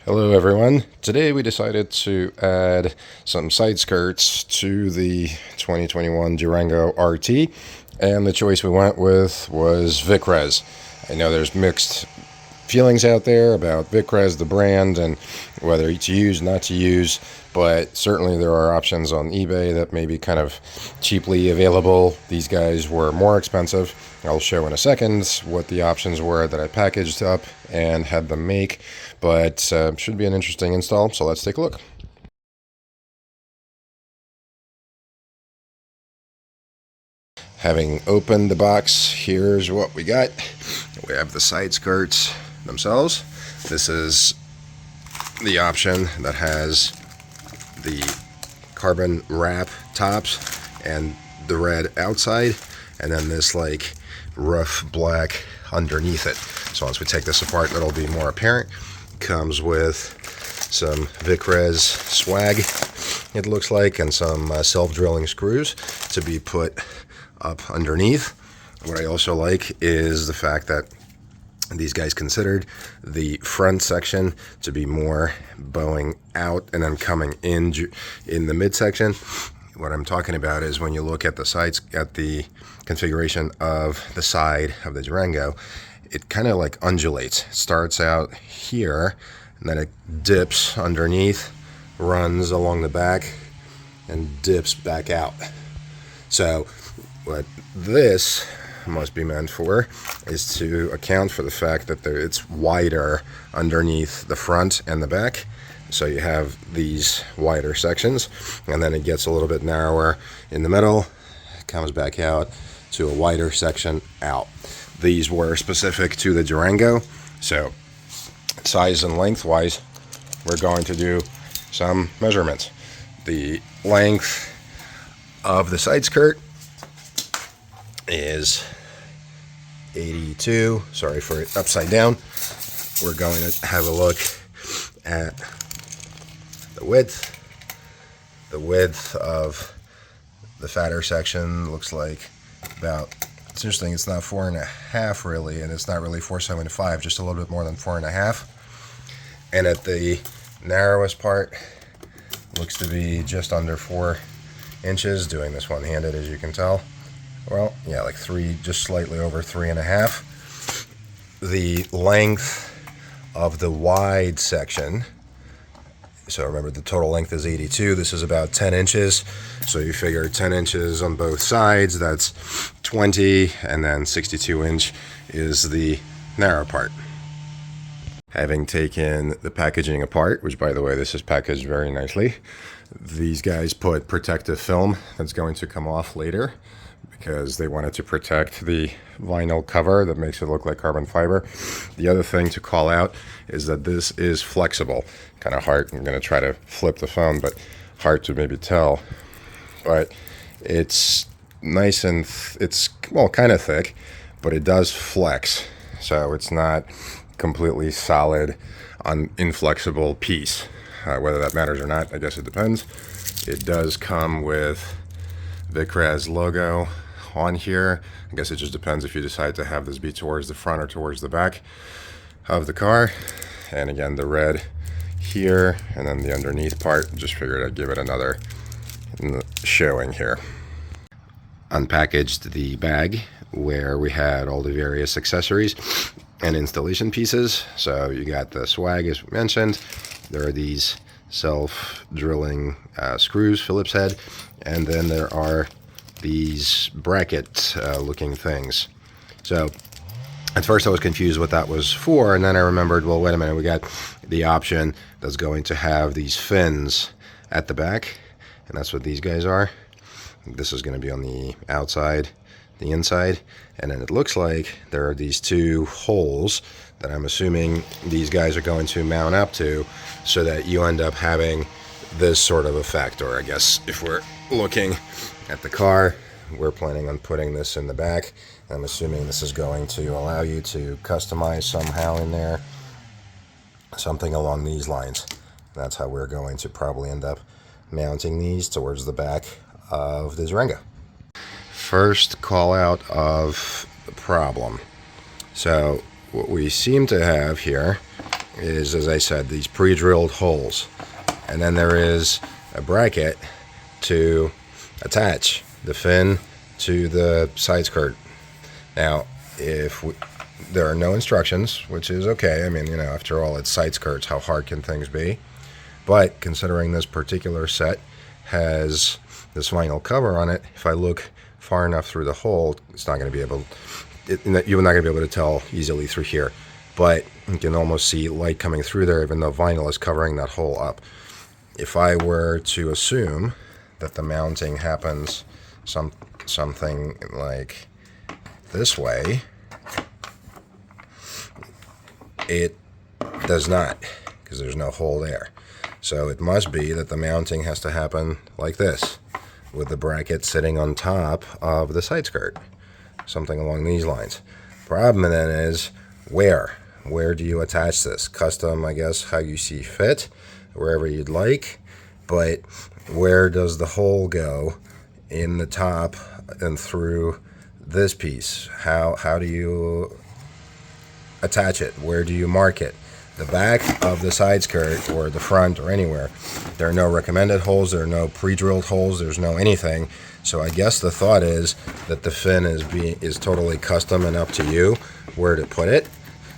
Hello everyone. Today we decided to add some side skirts to the 2021 Durango RT, and the choice we went with was Vicrez. I know there's mixed feelings out there about Vicrez, the brand, and whether to use, not to use, but certainly there are options on eBay that may be kind of cheaply available. These guys were more expensive. I'll show in a second what the options were that I packaged up and had them make, but should be an interesting install, so let's take a look. Having opened the box, here's what we got. We have the side skirts themselves. This is the option that has the carbon wrap tops and the red outside, and then this like rough black underneath it. So once we take this apart, it'll be more apparent. Comes with some Vicrez swag, it looks like, and some self-drilling screws to be put up underneath. What I also like is the fact that these guys considered the front section to be more bowing out and then coming in the midsection. What I'm talking about is when you look at the sides, at the configuration of the side of the Durango, it kind of like undulates. It starts out here and then it dips underneath, runs along the back, and dips back out. So what this must be meant for is to account for the fact that it's wider underneath the front and the back. So you have these wider sections, and then it gets a little bit narrower in the middle, comes back out to a wider section out. These were specific to the Durango, so size and length wise, we're going to do some measurements. The length of the side skirt is 82. Sorry for it upside down. We're going to have a look at the width. The width of the fatter section looks like about, it's interesting, it's not 4.5 really, and it's not really 4.75, just a little bit more than 4.5. And at the narrowest part, looks to be just under 4 inches, doing this one-handed as you can tell. Well, yeah, like just slightly over 3.5. The length of the wide section, so remember the total length is 82. This is about 10 inches. So you figure 10 inches on both sides, that's 20, and then 62 inch is the narrow part. Having taken the packaging apart, which by the way, this is packaged very nicely, these guys put protective film that's going to come off later, because they wanted to protect the vinyl cover that makes it look like carbon fiber. The other thing to call out is that this is flexible. Kind of hard, I'm going to try to flip the phone, but hard to maybe tell. But it's nice and, it's, well, kind of thick, but it does flex. So it's not completely solid, inflexible piece. Whether that matters or not, I guess it depends. It does come with Vicrez logo on here. I guess it just depends if you decide to have this be towards the front or towards the back of the car. And again, the red here, and then the underneath part, just figured I'd give it another showing here. Unpackaged the bag where we had all the various accessories and installation pieces. So you got the swag as mentioned. There are these self-drilling screws, Phillips head, and then there are these bracket looking things. So at first I was confused what that was for, and then I remembered, well, wait a minute, we got the option that's going to have these fins at the back, and that's what these guys are. This is going to be on the outside, the inside, and then it looks like there are these two holes that I'm assuming these guys are going to mount up to, so that you end up having this sort of effect. Or I guess if we're looking at the car, we're planning on putting this in the back. I'm assuming this is going to allow you to customize somehow in there, something along these lines. That's how we're going to probably end up mounting these towards the back of the Durango. First call out of the problem. So what we seem to have here is, as I said, these pre-drilled holes. And then there is a bracket to attach the fin to the side skirt. Now, there are no instructions, which is okay. I mean, after all, it's side skirts. How hard can things be? But considering this particular set has this vinyl cover on it, if I look far enough through the hole, it's not going to be able. You're not going to be able to tell easily through here. But you can almost see light coming through there, even though vinyl is covering that hole up. If I were to assume that the mounting happens something like this way, it does not, because there's no hole there. So it must be that the mounting has to happen like this, with the bracket sitting on top of the side skirt, something along these lines. Problem then is, where do you attach this? Custom, I guess, how you see fit, wherever you'd like, but where does the hole go in the top and through this piece? How do you attach it? Where do you mark it? The back of the side skirt or the front or anywhere, there are no recommended holes, there are no pre-drilled holes, there's no anything. So I guess the thought is that the fin is totally custom and up to you where to put it.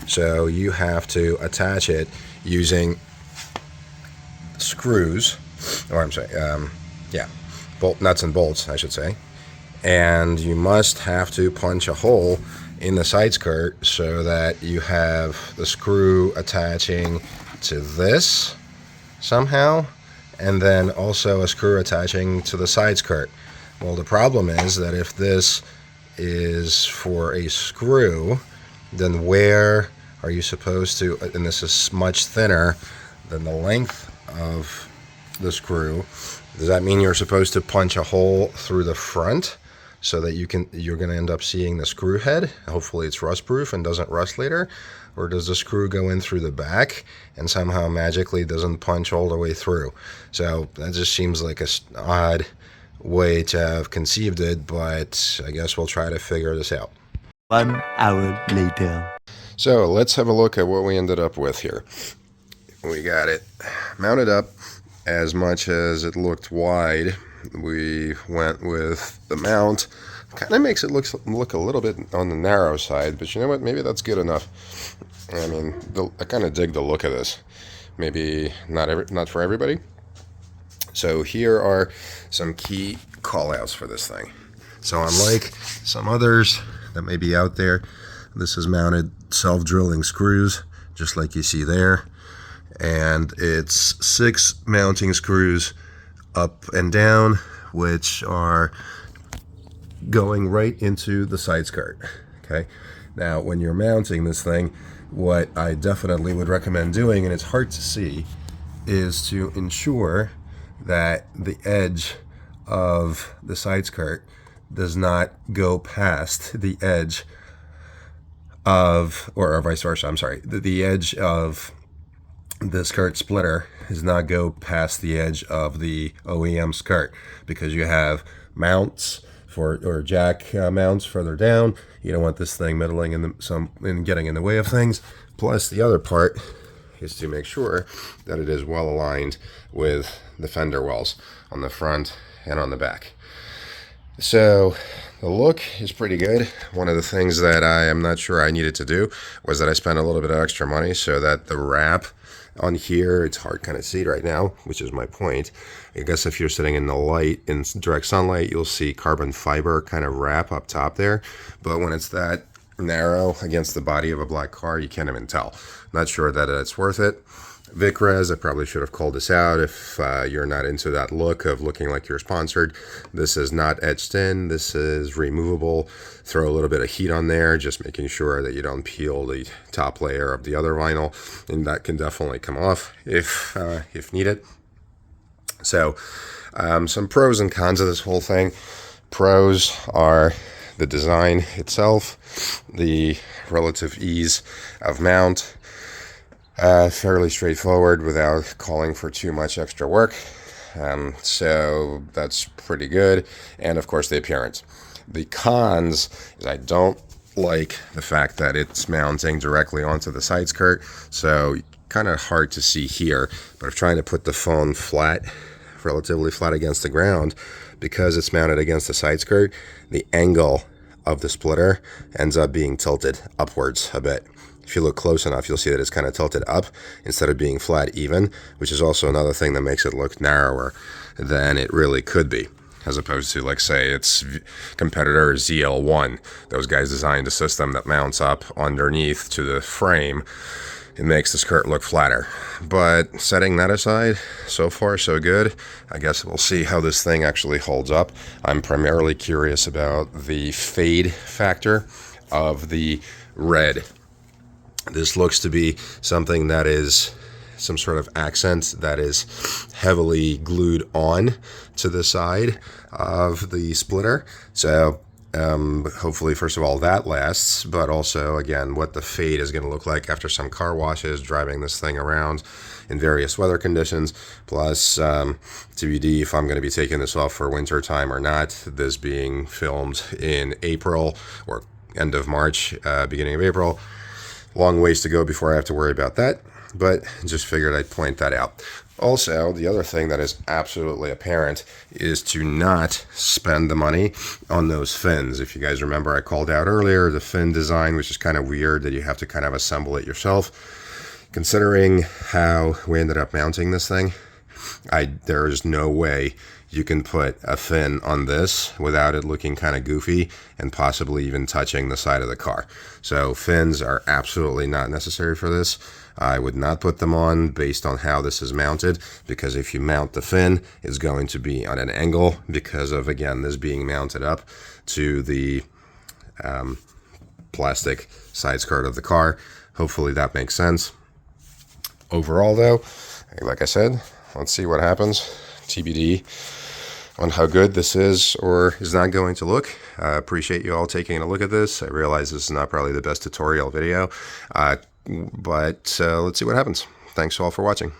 So you have to attach it using screws, or I'm sorry, nuts and bolts, I should say. And you must have to punch a hole in the side skirt so that you have the screw attaching to this somehow, and then also a screw attaching to the side skirt. Well, the problem is that if this is for a screw, then where are you supposed to, and this is much thinner than the length of the screw, does that mean you're supposed to punch a hole through the front so that you're going to end up seeing the screw head? Hopefully it's rust proof and doesn't rust later. Or does the screw go in through the back and somehow magically doesn't punch all the way through? So that just seems like an odd way to have conceived it, but I guess we'll try to figure this out. 1 hour later. So let's have a look at what we ended up with here. We got it mounted up as much as it looked wide. We went with the mount. Kind of makes it look a little bit on the narrow side, but you know what? Maybe that's good enough. I mean, I kind of dig the look of this. Maybe not for everybody. So here are some key call-outs for this thing. So unlike some others that may be out there, this is mounted self-drilling screws, just like you see there. And it's 6 mounting screws up and down, which are going right into the side skirt. Okay. Now, when you're mounting this thing, what I definitely would recommend doing, and it's hard to see, is to ensure that the edge of the side skirt does not go past the edge of, or vice versa, I'm sorry, the edge of the skirt splitter does not go past the edge of the OEM skirt, because you have mounts or jack mounts further down. You don't want this thing middling and getting in the way of things. Plus, the other part is to make sure that it is well aligned with the fender wells on the front and on the back. So the look is pretty good. One of the things that I am not sure I needed to do was that I spent a little bit of extra money so that the wrap on here, it's hard kind of see right now, which is my point. I guess if you're sitting in the light, in direct sunlight, you'll see carbon fiber kind of wrap up top there. But when it's that narrow against the body of a black car, you can't even tell. Not sure that it's worth it. Vicrez, I probably should have called this out if you're not into that look of looking like you're sponsored. This is not etched in. This is removable. Throw a little bit of heat on there, just making sure that you don't peel the top layer of the other vinyl, and that can definitely come off if needed. So some pros and cons of this whole thing. Pros are the design itself, the relative ease of mount, fairly straightforward without calling for too much extra work. So that's pretty good. And of course the appearance. The cons is I don't like the fact that it's mounting directly onto the side skirt. So kind of hard to see here, but I'm trying to put the phone flat, relatively flat against the ground, because it's mounted against the side skirt, the angle of the splitter ends up being tilted upwards a bit. If you look close enough, you'll see that it's kind of tilted up instead of being flat even, which is also another thing that makes it look narrower than it really could be, as opposed to, like, say, its competitor ZL1. Those guys designed a system that mounts up underneath to the frame. It makes the skirt look flatter. But setting that aside, so far so good. I guess we'll see how this thing actually holds up. I'm primarily curious about the fade factor of the red. This looks to be something that is some sort of accent that is heavily glued on to the side of the splitter. So hopefully, first of all, that lasts, but also, again, what the fade is going to look like after some car washes, driving this thing around in various weather conditions, plus TBD if I'm going to be taking this off for winter time or not, this being filmed in April or end of March, beginning of April. Long ways to go before I have to worry about that, but just figured I'd point that out. Also, the other thing that is absolutely apparent is to not spend the money on those fins. If you guys remember, I called out earlier the fin design, which is kind of weird that you have to kind of assemble it yourself. Considering how we ended up mounting this thing, there is no way you can put a fin on this without it looking kind of goofy and possibly even touching the side of the car. So fins are absolutely not necessary for this. I would not put them on based on how this is mounted, because if you mount the fin, it's going to be on an angle because of, again, this being mounted up to the plastic side skirt of the car. Hopefully that makes sense. Overall, though, like I said, let's see what happens. TBD on how good this is or is not going to look. I appreciate you all taking a look at this. I realize this is not probably the best tutorial video, but let's see what happens. Thanks all for watching.